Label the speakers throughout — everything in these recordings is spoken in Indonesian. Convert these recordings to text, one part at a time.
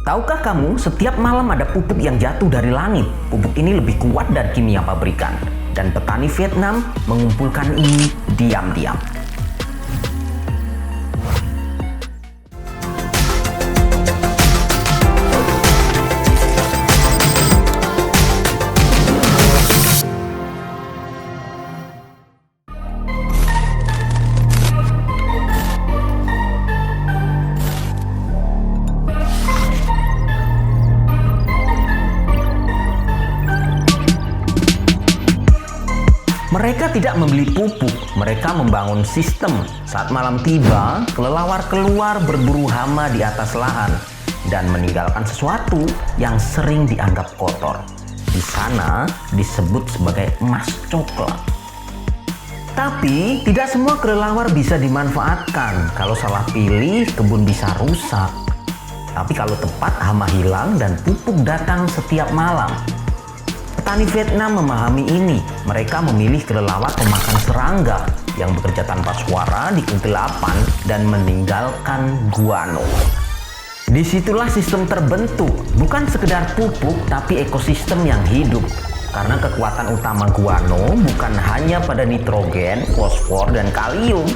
Speaker 1: Tahukah kamu, setiap malam ada pupuk yang jatuh dari langit. Pupuk ini lebih kuat dari kimia pabrikan. Dan petani Vietnam mengumpulkan ini diam-diam. Mereka tidak membeli pupuk, mereka membangun sistem. Saat malam tiba, kelelawar keluar berburu hama di atas lahan dan meninggalkan sesuatu yang sering dianggap kotor. Di sana disebut sebagai emas coklat. Tapi tidak semua kelelawar bisa dimanfaatkan. Kalau salah pilih, kebun bisa rusak. Tapi kalau tepat, hama hilang dan pupuk datang setiap malam. Petani Vietnam memahami ini. Mereka memilih kelelawar pemakan serangga yang bekerja tanpa suara di kegelapan dan meninggalkan guano. Disitulah sistem terbentuk, bukan sekedar pupuk tapi ekosistem yang hidup. Karena kekuatan utama guano bukan hanya pada nitrogen, fosfor, dan kalium.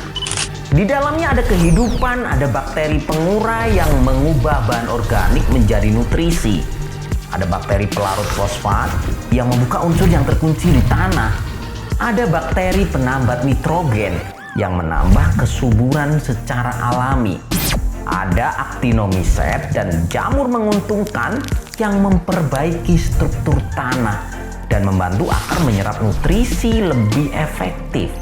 Speaker 1: Di dalamnya ada kehidupan, ada bakteri pengurai yang mengubah bahan organik menjadi nutrisi. Ada bakteri pelarut fosfat yang membuka unsur yang terkunci di tanah. Ada bakteri penambat nitrogen yang menambah kesuburan secara alami. Ada aktinomiset dan jamur menguntungkan yang memperbaiki struktur tanah dan membantu akar menyerap nutrisi lebih efektif.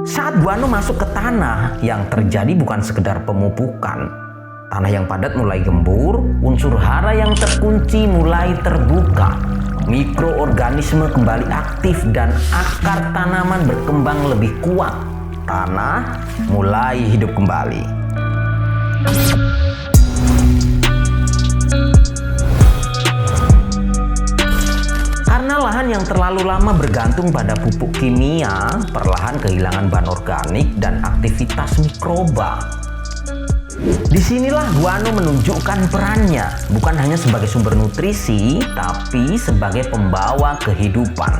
Speaker 1: Saat guano masuk ke tanah, yang terjadi bukan sekedar pemupukan. Tanah yang padat mulai gembur, unsur hara yang terkunci mulai terbuka. Mikroorganisme kembali aktif dan akar tanaman berkembang lebih kuat. Tanah mulai hidup kembali. Karena lahan yang terlalu lama bergantung pada pupuk kimia, perlahan kehilangan bahan organik dan aktivitas mikroba. Disinilah guano menunjukkan perannya, bukan hanya sebagai sumber nutrisi, tapi sebagai pembawa kehidupan.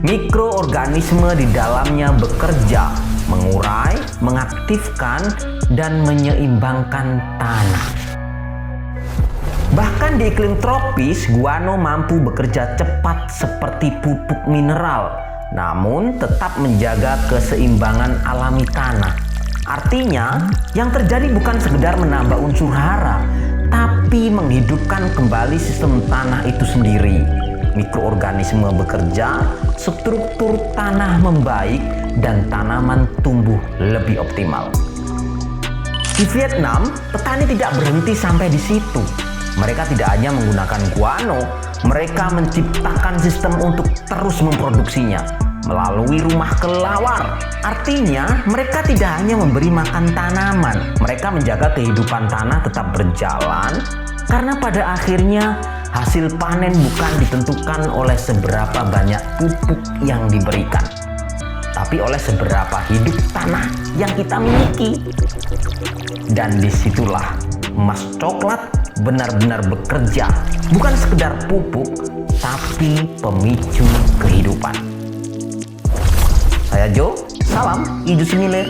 Speaker 1: Mikroorganisme di dalamnya bekerja, mengurai, mengaktifkan, dan menyeimbangkan tanah. Bahkan di iklim tropis, guano mampu bekerja cepat seperti pupuk mineral, namun tetap menjaga keseimbangan alami tanah. Artinya, yang terjadi bukan sekedar menambah unsur hara, tapi menghidupkan kembali sistem tanah itu sendiri. Mikroorganisme bekerja, struktur tanah membaik, dan tanaman tumbuh lebih optimal. Di Vietnam, petani tidak berhenti sampai di situ. Mereka tidak hanya menggunakan guano, mereka menciptakan sistem untuk terus memproduksinya melalui rumah kelelawar. Artinya, mereka tidak hanya memberi makan tanaman, mereka menjaga kehidupan tanah tetap berjalan, karena pada akhirnya hasil panen bukan ditentukan oleh seberapa banyak pupuk yang diberikan, tapi oleh seberapa hidup tanah yang kita miliki. Dan disitulah emas coklat benar-benar bekerja, bukan sekedar pupuk, tapi pemicu kehidupan. Saya Jo, salam Hijau Siniler.